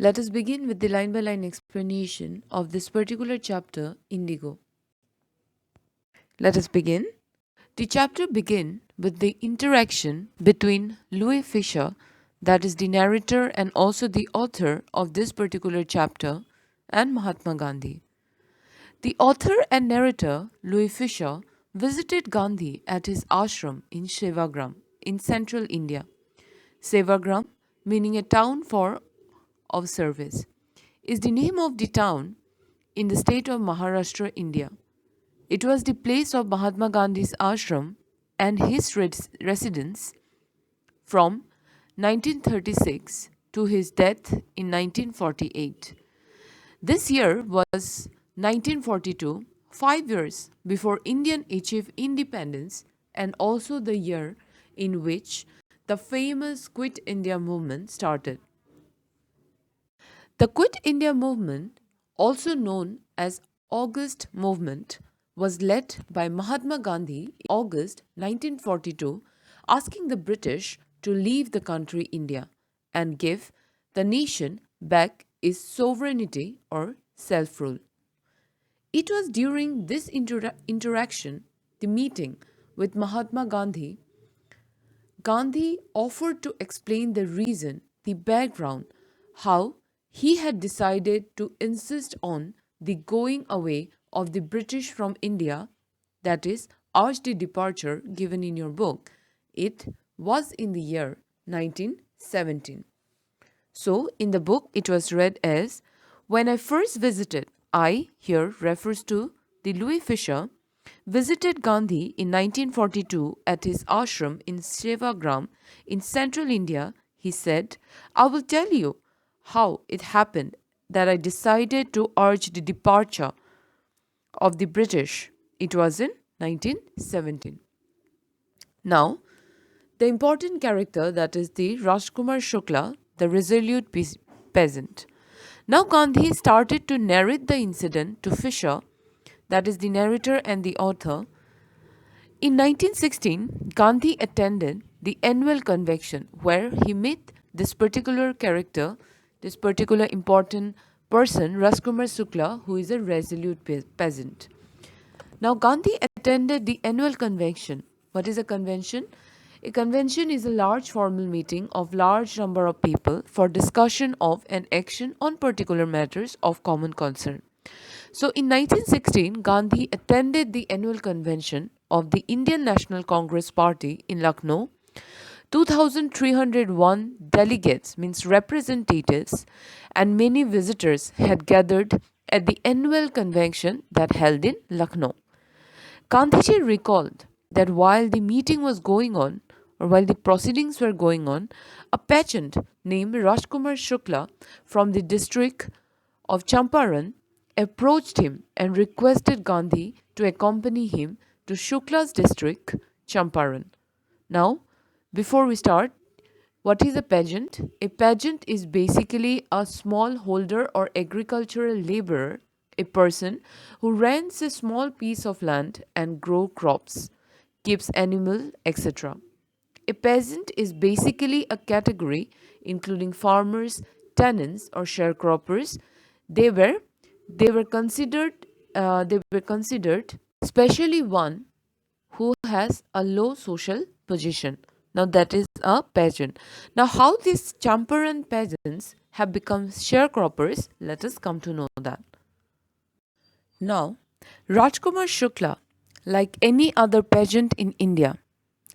Let us begin with the line by line explanation of this particular chapter, Indigo. Let us begin. The chapter begins with the interaction between Louis Fisher, that is the narrator and also the author of this particular chapter, and Mahatma Gandhi. The author and narrator, Louis Fisher, visited Gandhi at his ashram in Sevagram in central India. Sevagram, meaning a town for of service, is the name of the town in the state of Maharashtra, India. It was the place of Mahatma Gandhi's ashram and his residence from 1936 to his death in 1948. This year was 1942, 5 years before India achieved independence, and also the year in which the famous Quit India movement started. The Quit India movement, also known as August Movement, was led by Mahatma Gandhi in August 1942, asking the British to leave the country India and give the nation back its sovereignty or self rule. It was during this interaction, the meeting with Mahatma Gandhi, Gandhi offered to explain the reason, the background, how he had decided to insist on the going away of the British from India, that is, urged the departure given in your book. It was in the year 1917. So, in the book, it was read as when I first visited, I here refers to the Louis Fisher, visited Gandhi in 1942 at his ashram in Sevagram in central India. He said, I will tell you how it happened that I decided to urge the departure of the British. It was in 1917. Now, the important character, that is the Rajkumar Shukla, the resolute peasant. Now Gandhi started to narrate the incident to Fisher, that is the narrator and the author. In 1916, Gandhi attended the annual convention where he met this particular character, this particular important person, Rajkumar Shukla, who is a resolute peasant. Now, Gandhi attended the annual convention. What is a convention? A convention is a large formal meeting of large number of people for discussion of an action on particular matters of common concern. So, in 1916, Gandhi attended the annual convention of the Indian National Congress Party in Lucknow. 2,301 delegates, means representatives, and many visitors had gathered at the annual convention that held in Lucknow. Gandhiji recalled that while the meeting was going on, or while the proceedings were going on, a peasant named Rajkumar Shukla from the district of Champaran approached him and requested Gandhi to accompany him to Shukla's district, Champaran. Now, before we start, what is a peasant? A peasant is basically a small holder or agricultural laborer, a person who rents a small piece of land and grow crops, keeps animals, etc. A peasant is basically a category including farmers, tenants, or sharecroppers. They were considered especially one who has a low social position. Now that is a peasant. Now how these Champaran peasants have become sharecroppers, let us come to know that. Now, Rajkumar Shukla, like any other peasant in India,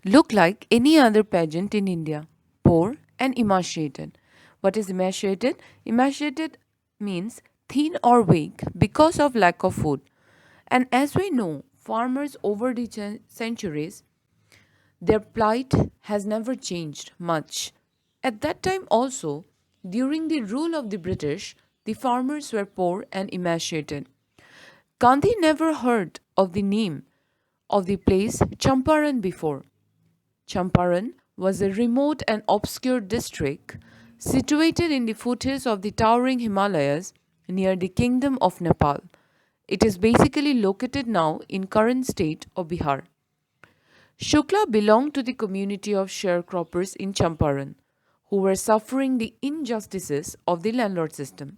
looked like any other peasant in India, poor and emaciated. What is emaciated? Emaciated means thin or weak because of lack of food. And as we know, farmers over the centuries, their plight has never changed much. At that time also, during the rule of the British, the farmers were poor and emaciated. Gandhi never heard of the name of the place Champaran before. Champaran was a remote and obscure district situated in the foothills of the towering Himalayas near the Kingdom of Nepal. It is basically located now in current state of Bihar. Shukla belonged to the community of sharecroppers in Champaran, who were suffering the injustices of the landlord system.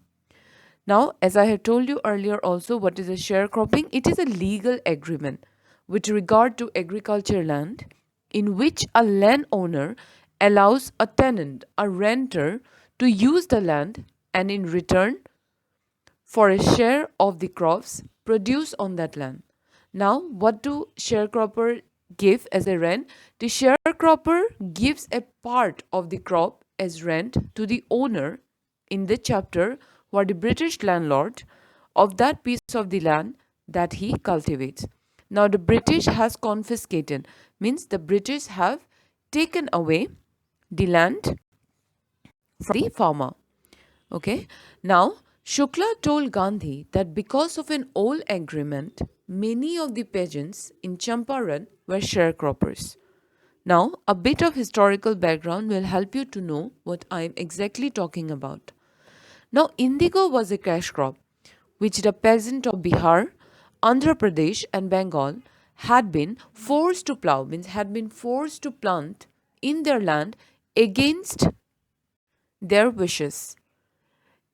Now, as I have told you earlier also, what is a sharecropping? It is a legal agreement with regard to agriculture land in which a landowner allows a tenant, a renter, to use the land and in return for a share of the crops produced on that land. Now, what do sharecropper give as a rent? The sharecropper gives a part of the crop as rent to the owner in the chapter who are the British landlord of that piece of the land that he cultivates. Now, the British has confiscated, means the British have taken away the land from the farmer. Okay. Now, Shukla told Gandhi that because of an old agreement, many of the peasants in Champaran were sharecroppers. Now, a bit of historical background will help you to know what I am exactly talking about. Now, indigo was a cash crop which the peasant of Bihar, Andhra Pradesh, and Bengal had been forced to plow, means had been forced to plant in their land against their wishes.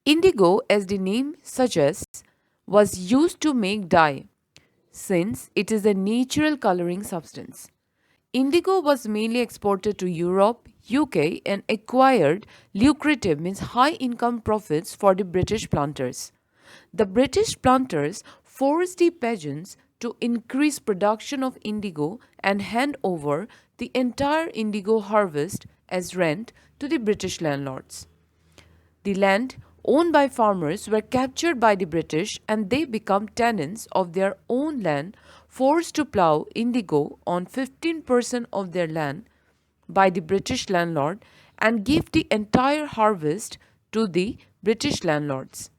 Indigo, as the name suggests, was used to make dye since it is a natural coloring substance. Indigo was mainly exported to Europe, UK, and acquired lucrative, means high income profits for the British planters. The British planters forced the peasants to increase production of indigo and hand over the entire indigo harvest as rent to the British landlords. The land owned by farmers were captured by the British and they become tenants of their own land, forced to plough indigo on 15% of their land by the British landlord and give the entire harvest to the British landlords.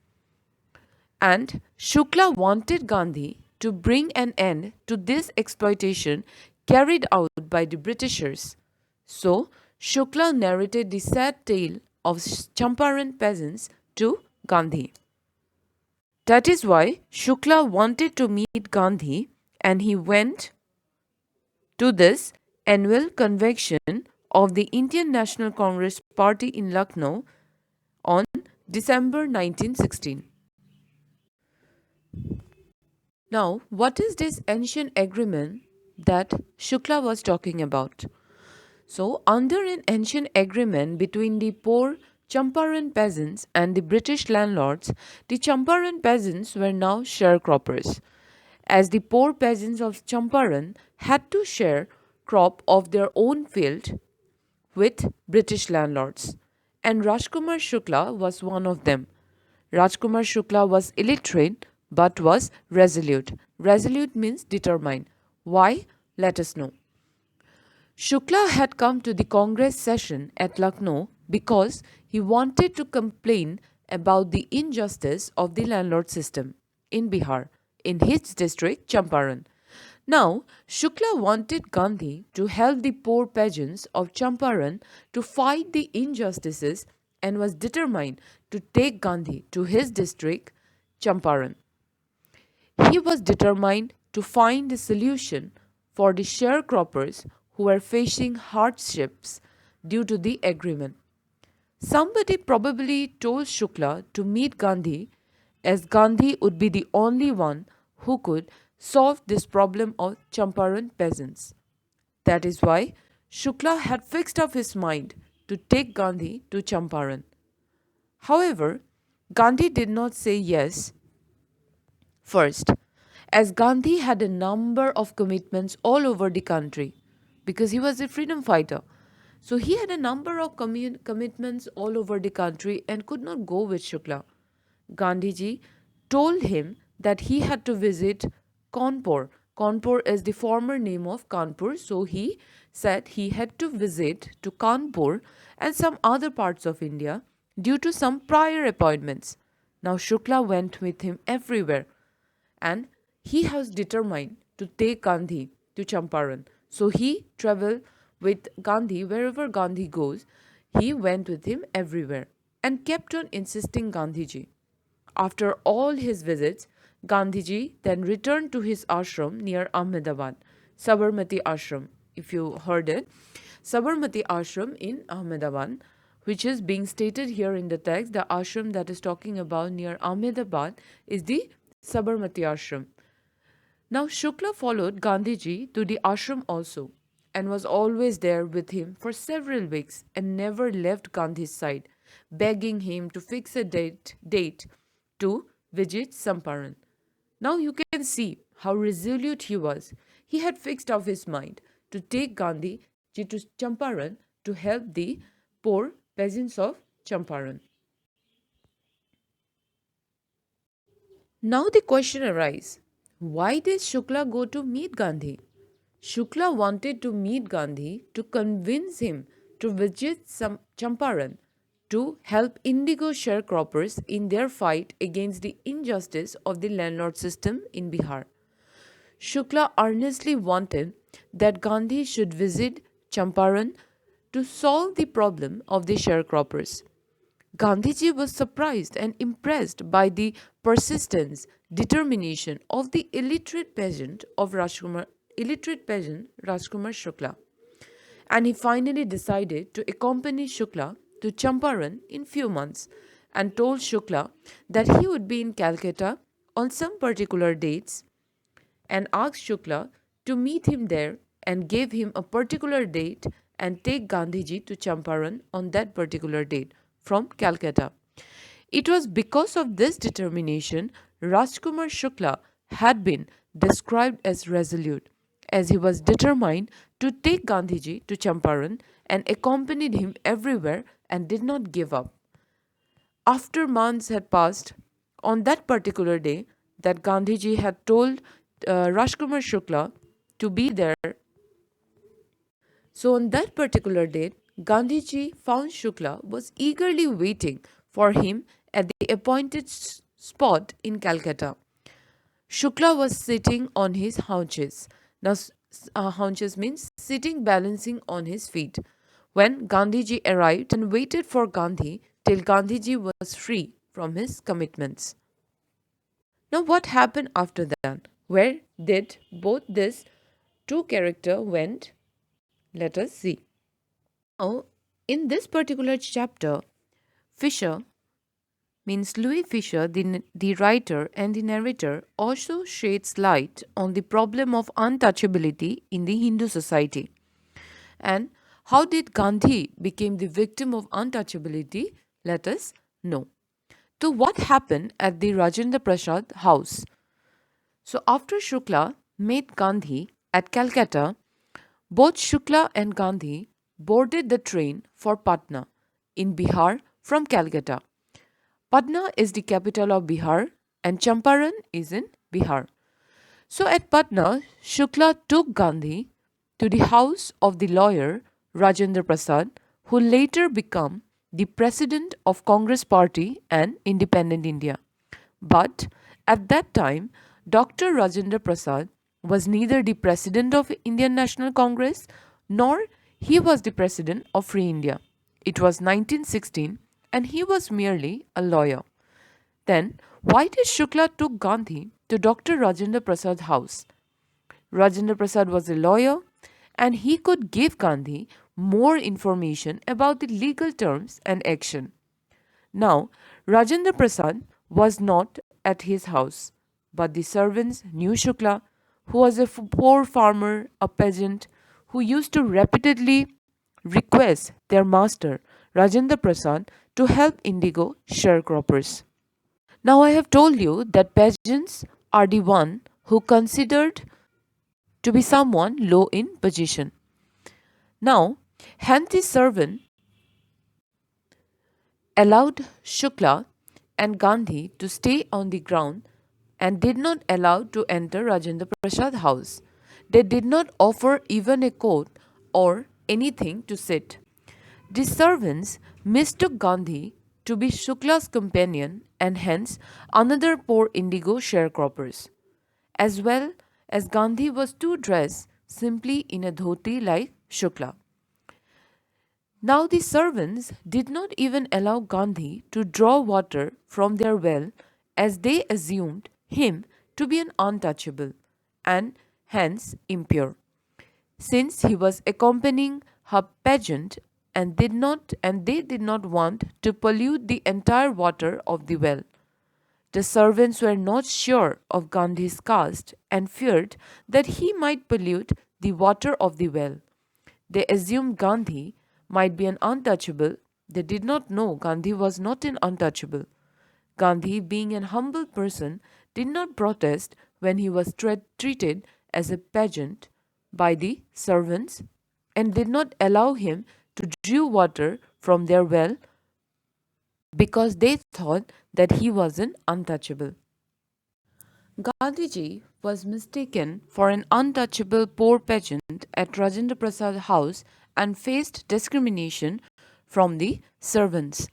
And Shukla wanted Gandhi to bring an end to this exploitation carried out by the Britishers. So, Shukla narrated the sad tale of Champaran peasants to Gandhi. That is why Shukla wanted to meet Gandhi and he went to this annual convention of the Indian National Congress Party in Lucknow on December 1916. Now, what is this ancient agreement that Shukla was talking about? So, under an ancient agreement between the poor Champaran peasants and the British landlords, the Champaran peasants were now sharecroppers, as the poor peasants of Champaran had to share crop of their own field with British landlords, and Rajkumar Shukla was one of them. Rajkumar Shukla was illiterate but was resolute. Resolute means determined. Why? Let us know. Shukla had come to the Congress session at Lucknow because he wanted to complain about the injustice of the landlord system in Bihar, in his district Champaran. Now, Shukla wanted Gandhi to help the poor peasants of Champaran to fight the injustices and was determined to take Gandhi to his district Champaran. He was determined to find a solution for the sharecroppers who were facing hardships due to the agreement. Somebody probably told Shukla to meet Gandhi, as Gandhi would be the only one who could solve this problem of Champaran peasants. That is why Shukla had fixed up his mind to take Gandhi to Champaran. However, Gandhi did not say yes first, as Gandhi had a number of commitments all over the country because he was a freedom fighter. So he had a number of commitments all over the country and could not go with Shukla. Gandhiji told him that he had to visit Kanpur. Kanpur is the former name of Kanpur, so he said he had to visit to Kanpur and some other parts of India due to some prior appointments. Now Shukla went with him everywhere and he was determined to take Gandhi to Champaran. So he traveled with Gandhi wherever Gandhi goes. He went with him everywhere and kept on insisting Gandhiji. After all his visits, Gandhiji then returned to his ashram near Ahmedabad, Sabarmati Ashram, if you heard it. Sabarmati Ashram in Ahmedabad, which is being stated here in the text. The ashram that is talking about near Ahmedabad is the Sabarmati ashram. Now, Shukla followed Gandhiji to the ashram also and was always there with him for several weeks and never left Gandhi's side, begging him to fix a date to visit Samparan. Now you can see how resolute he was. He had fixed off his mind to take Gandhi to Champaran to help the poor peasants of Champaran. Now the question arises, why did Shukla go to meet Gandhi? Shukla wanted to meet Gandhi to convince him to visit Champaran to help indigo sharecroppers in their fight against the injustice of the landlord system in Bihar. Shukla earnestly wanted that Gandhi should visit Champaran to solve the problem of the sharecroppers. Gandhiji was surprised and impressed by the persistence, determination of the illiterate peasant Rajkumar Shukla, and he finally decided to accompany Shukla to Champaran in few months and told Shukla that he would be in Calcutta on some particular dates and asked Shukla to meet him there and gave him a particular date and take Gandhiji to Champaran on that particular date from Calcutta. It was because of this determination Rajkumar Shukla had been described as resolute, as he was determined to take Gandhiji to Champaran and accompanied him everywhere and did not give up. After months had passed, on that particular day that Gandhiji had told Rajkumar Shukla to be there, so on that particular date, Gandhiji found Shukla was eagerly waiting for him at the appointed spot in Calcutta. Shukla was sitting on his haunches. Now, haunches means sitting balancing on his feet. When Gandhiji arrived and waited for Gandhi till Gandhiji was free from his commitments. Now, what happened after that? Where did both these two characters went? Let us see. Now, in this particular chapter, Fisher means Louis Fisher, the writer and the narrator, also sheds light on the problem of untouchability in the Hindu society. And how did Gandhi become the victim of untouchability? Let us know. So, what happened at the Rajendra Prasad house? So, after Shukla met Gandhi at Calcutta, both Shukla and Gandhi boarded the train for Patna in Bihar from Calcutta. Patna is the capital of Bihar and Champaran is in Bihar. So at Patna, Shukla took Gandhi to the house of the lawyer Rajendra Prasad, who later became the president of Congress Party and Independent India. But at that time, Dr. Rajendra Prasad was neither the president of Indian National Congress nor he was the president of Free India. It was 1916 and he was merely a lawyer. Then, why did Shukla took Gandhi to Dr. Rajendra Prasad's house? Rajendra Prasad was a lawyer and he could give Gandhi more information about the legal terms and action. Now, Rajendra Prasad was not at his house, but the servants knew Shukla, who was a poor farmer, a peasant, who used to repeatedly request their master, Rajendra Prasad, to help indigo sharecroppers. Now, I have told you that peasants are the one who considered to be someone low in position. Now, hence the servant allowed Shukla and Gandhi to stay on the ground and did not allow to enter Rajendra Prasad's house. They did not offer even a coat or anything to sit. The servants mistook Gandhi to be Shukla's companion and hence another poor indigo sharecroppers. As well as Gandhi was to dress simply in a dhoti like Shukla. Now the servants did not even allow Gandhi to draw water from their well as they assumed him to be an untouchable and hence impure. Since he was accompanying a peasant and they did not want to pollute the entire water of the well. The servants were not sure of Gandhi's caste and feared that he might pollute the water of the well. They assumed Gandhi might be an untouchable. They did not know Gandhi was not an untouchable. Gandhi, being an humble person, did not protest when he was treated as a peasant by the servants and did not allow him to draw water from their well because they thought that he was an untouchable. Gandhiji was mistaken for an untouchable poor peasant at Rajendra Prasad's house and faced discrimination from the servants.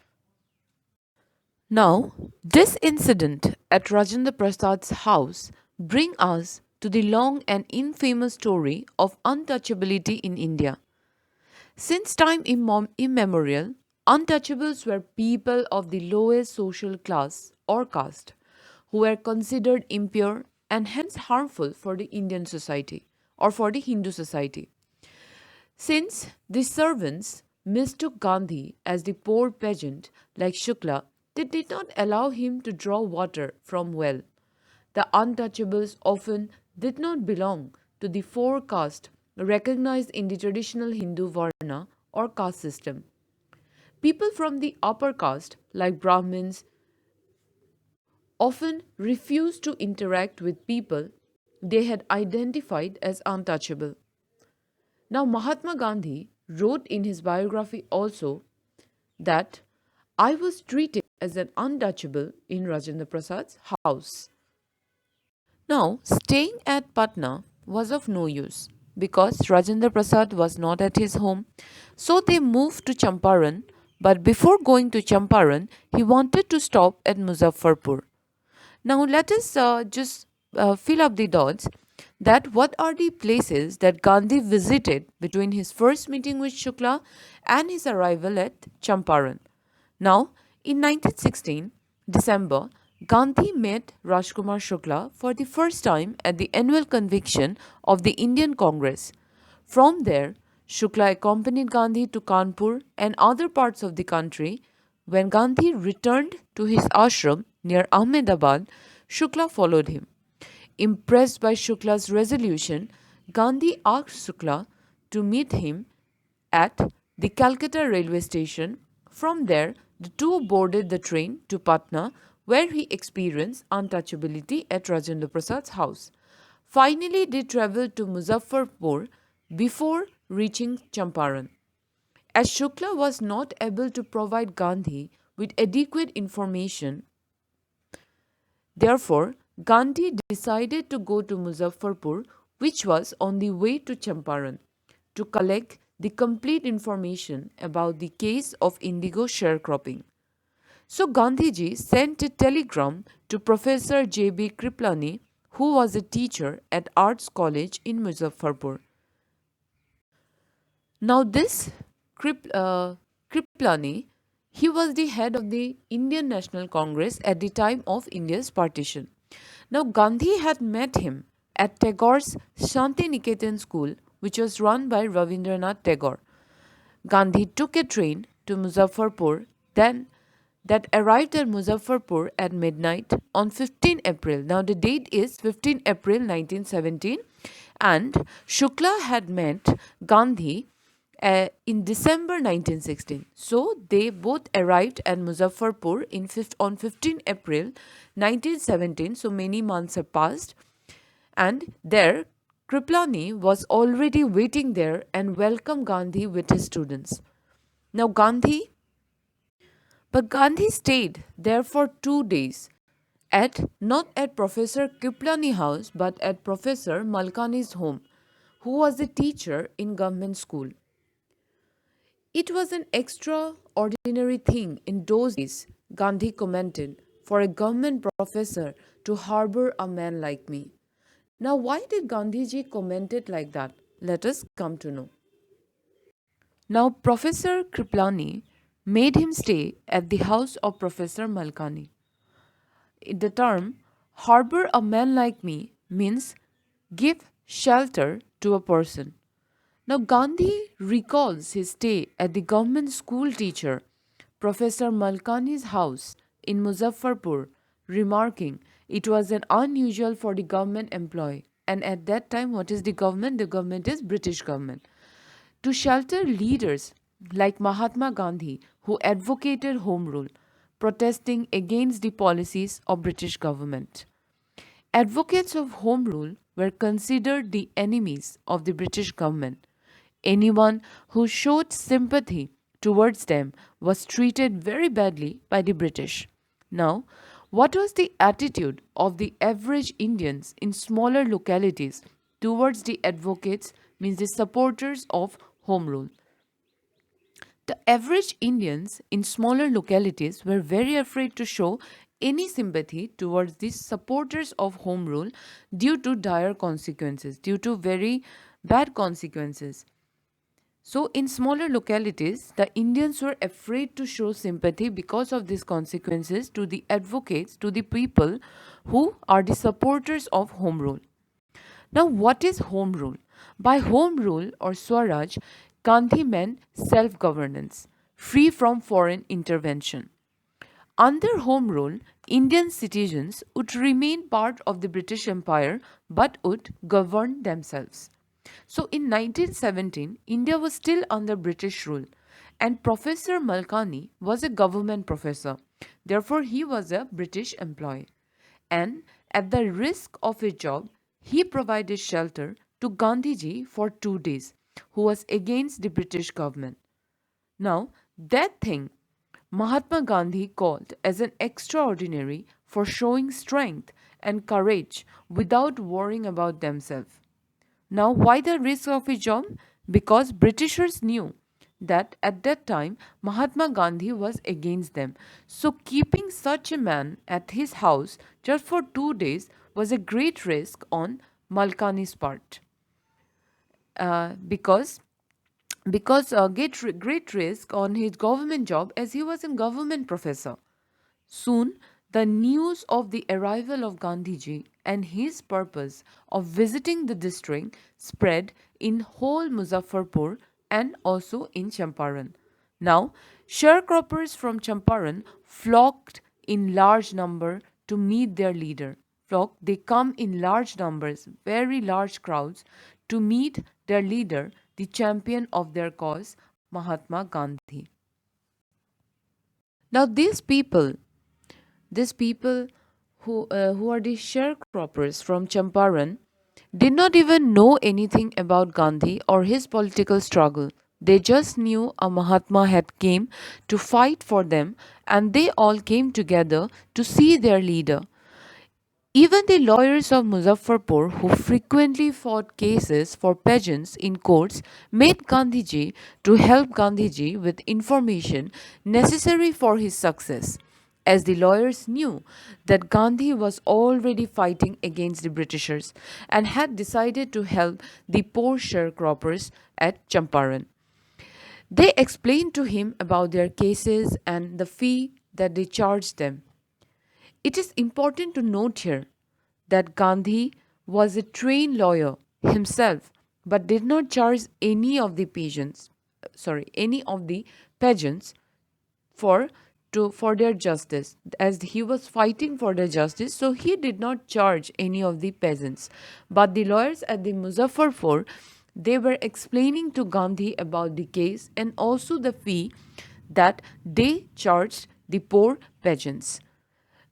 Now, this incident at Rajendra Prasad's house brings us to the long and infamous story of untouchability in India. Since time immemorial, untouchables were people of the lowest social class or caste who were considered impure and hence harmful for the Indian society or for the Hindu society. Since the servants mistook Gandhi as the poor peasant like Shukla, they did not allow him to draw water from well. The untouchables often did not belong to the four castes recognized in the traditional Hindu Varna or caste system. People from the upper caste, like Brahmins, often refused to interact with people they had identified as untouchable. Now, Mahatma Gandhi wrote in his biography also that I was treated as an untouchable in Rajendra Prasad's house. Now, staying at Patna was of no use because Rajendra Prasad was not at his home. So they moved to Champaran, but before going to Champaran, he wanted to stop at Muzaffarpur. Now, let us just fill up the dots that what are the places that Gandhi visited between his first meeting with Shukla and his arrival at Champaran. Now, in 1916, December, Gandhi met Rajkumar Shukla for the first time at the annual convention of the Indian Congress. From there, Shukla accompanied Gandhi to Kanpur and other parts of the country. When Gandhi returned to his ashram near Ahmedabad, Shukla followed him. Impressed by Shukla's resolution, Gandhi asked Shukla to meet him at the Calcutta railway station. From there, the two boarded the train to Patna, where he experienced untouchability at Rajendra Prasad's house. Finally, they traveled to Muzaffarpur before reaching Champaran. As Shukla was not able to provide Gandhi with adequate information, therefore, Gandhi decided to go to Muzaffarpur, which was on the way to Champaran, to collect the complete information about the case of indigo sharecropping. So Gandhiji sent a telegram to Professor J.B. Kriplani, who was a teacher at Arts College in Muzaffarpur. Now this Kriplani, he was the head of the Indian National Congress at the time of India's partition. Now Gandhi had met him at Tagore's Shanti Niketan school, which was run by Ravindranath Tagore. Gandhi took a train to Muzaffarpur, then that arrived at Muzaffarpur at midnight on 15 April. Now the date is 15 April 1917 and Shukla had met Gandhi in December 1916. So they both arrived at Muzaffarpur on 15 April 1917. So many months have passed and there Kriplani was already waiting there and welcomed Gandhi with his students. Now Gandhi stayed there for 2 days not at Professor Kriplani house but at Professor Malkani's home, who was a teacher in government school. It was an extraordinary thing in those days, Gandhi commented, for a government professor to harbor a man like me. Now, why did Gandhiji comment it like that? Let us come to know. Now, Professor Kriplani made him stay at the house of Professor Malkani. The term harbor a man like me means give shelter to a person. Now, Gandhi recalls his stay at the government school teacher, Professor Malkani's house in Muzaffarpur, remarking it was an unusual for the government employee. And at that time, what is the government? The government is British government. To shelter leaders like Mahatma Gandhi, who advocated home rule, protesting against the policies of British government. Advocates of home rule were considered the enemies of the British government. Anyone who showed sympathy towards them was treated very badly by the British. Now, what was the attitude of the average Indians in smaller localities towards the advocates, means the supporters of home rule? The average Indians in smaller localities were very afraid to show any sympathy towards the supporters of home rule due to dire consequences, due to very bad consequences. So, in smaller localities, the Indians were afraid to show sympathy because of these consequences to the advocates, to the people who are the supporters of home rule. Now, what is home rule? By home rule or Swaraj, Gandhi meant self governance, free from foreign intervention. Under Home Rule, Indian citizens would remain part of the British Empire but would govern themselves. So in 1917, India was still under British rule, and Professor Malkani was a government professor. Therefore, he was a British employee. And at the risk of his job, he provided shelter to Gandhiji for 2 days, who was against the British government. Now, that thing Mahatma Gandhi called as an extraordinary for showing strength and courage without worrying about themselves. Now, why the risk of his job? Because Britishers knew that at that time Mahatma Gandhi was against them. So, keeping such a man at his house just for 2 days was a great risk on Malkani's part. Because great risk on his government job as he was a government professor. Soon, the news of the arrival of Gandhiji and his purpose of visiting the district spread in whole Muzaffarpur and also in Champaran. Now, sharecroppers from Champaran flocked in large number to meet their leader. They come in large numbers, very large crowds, to meet their leader, the champion of their cause, Mahatma Gandhi. Now, these people who are the sharecroppers from Champaran, did not even know anything about Gandhi or his political struggle. They just knew a Mahatma had came to fight for them, and they all came together to see their leader. Even the lawyers of Muzaffarpur, who frequently fought cases for peasants in courts, made Gandhiji to help Gandhiji with information necessary for his success, as the lawyers knew that Gandhi was already fighting against the Britishers and had decided to help the poor sharecroppers at Champaran. They explained to him about their cases and the fee that they charged them. It is important to note here that Gandhi was a trained lawyer himself but did not charge any of the peasants for for their justice, as he was fighting for their justice, so he did not charge any of the peasants. But the lawyers at the Muzaffarpur, they were explaining to Gandhi about the case and also the fee that they charged the poor peasants.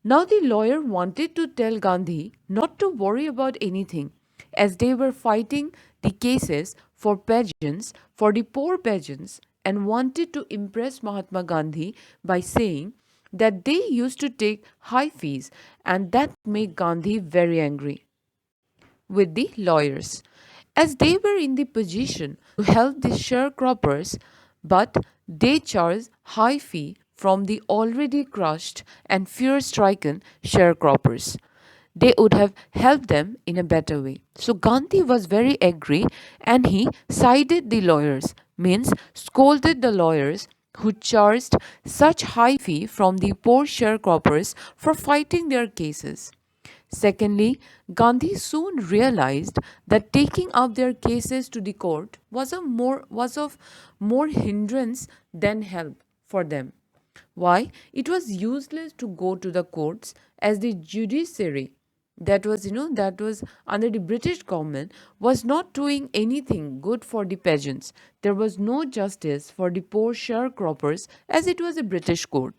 Now the lawyer wanted to tell Gandhi not to worry about anything, as they were fighting the cases for peasants, for the poor peasants, and wanted to impress Mahatma Gandhi by saying that they used to take high fees, and that made Gandhi very angry with the lawyers, as they were in the position to help the sharecroppers, but they charged high fee from the already crushed and fear-stricken sharecroppers. They would have helped them in a better way. So Gandhi was very angry and he sided the lawyers, means scolded the lawyers who charged such high fee from the poor sharecroppers for fighting their cases. Secondly, Gandhi soon realized that taking up their cases to the court was of more hindrance than help for them. Why? It was useless to go to the courts, as the judiciary that was under the British government was not doing anything good for the peasants. There was no justice for the poor sharecroppers, as it was a British court.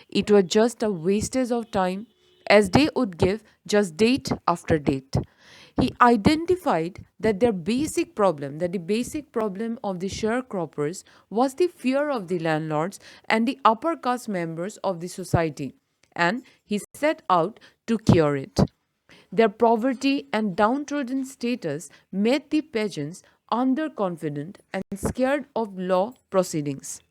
It was just a wastage of time, as they would give just date after date. He identified that the basic problem of the sharecroppers was the fear of the landlords and the upper caste members of the society, and he set out to cure it. Their poverty and downtrodden status made the peasants underconfident and scared of law proceedings.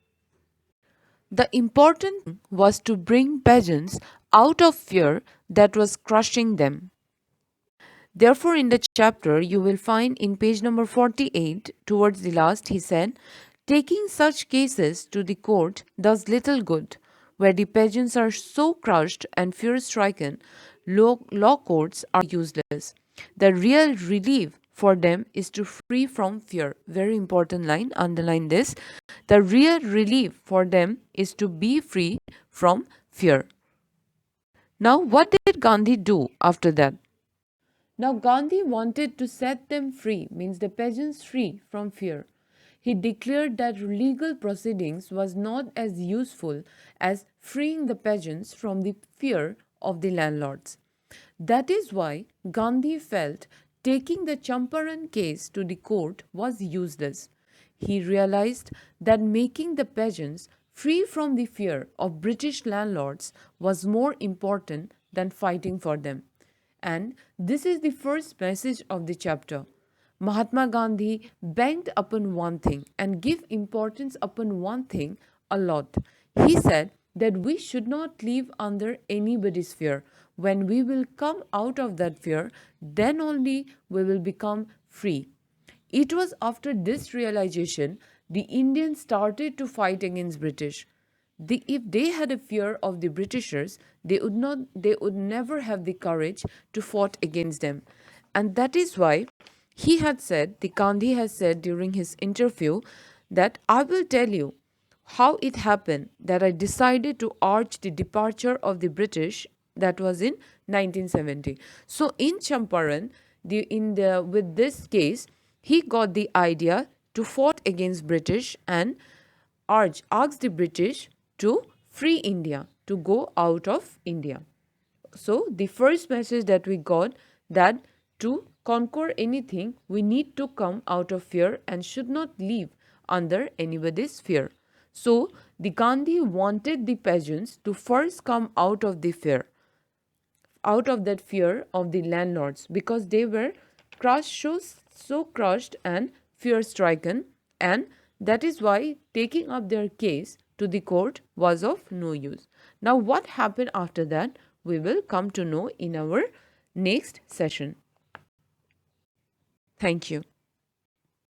The important thing was to bring peasants out of fear that was crushing them. Therefore, in the chapter, you will find in page number 48, towards the last, he said, taking such cases to the court does little good. Where the peasants are so crushed and fear stricken, law courts are useless. The real relief for them is to free from fear. Very important line, underline this. The real relief for them is to be free from fear. Now, what did Gandhi do after that? Now, Gandhi wanted to set them free, means the peasants free from fear. He declared that legal proceedings was not as useful as freeing the peasants from the fear of the landlords. That is why Gandhi felt taking the Champaran case to the court was useless. He realized that making the peasants free from the fear of British landlords was more important than fighting for them. And this is the first message of the chapter. Mahatma Gandhi banked upon one thing and give importance upon one thing a lot. He said that we should not live under anybody's fear. When we will come out of that fear, then only we will become free. It was after this realization the Indians started to fight against British. If they had a fear of the Britishers, they would never have the courage to fight against them. And that is why the Gandhi has said during his interview that I will tell you how it happened that I decided to urge the departure of the British. That was in 1970. So in Champaran, with this case, he got the idea to fight against British and asked the British to free India, to go out of India. So the first message that we got, that to conquer anything, we need to come out of fear and should not live under anybody's fear. So the Gandhi wanted the peasants to first come out of the fear, out of that fear of the landlords, because they were crushed, so crushed and fear stricken, and that is why taking up their case to the court was of no use. Now, what happened after that, we will come to know in our next session. Thank you.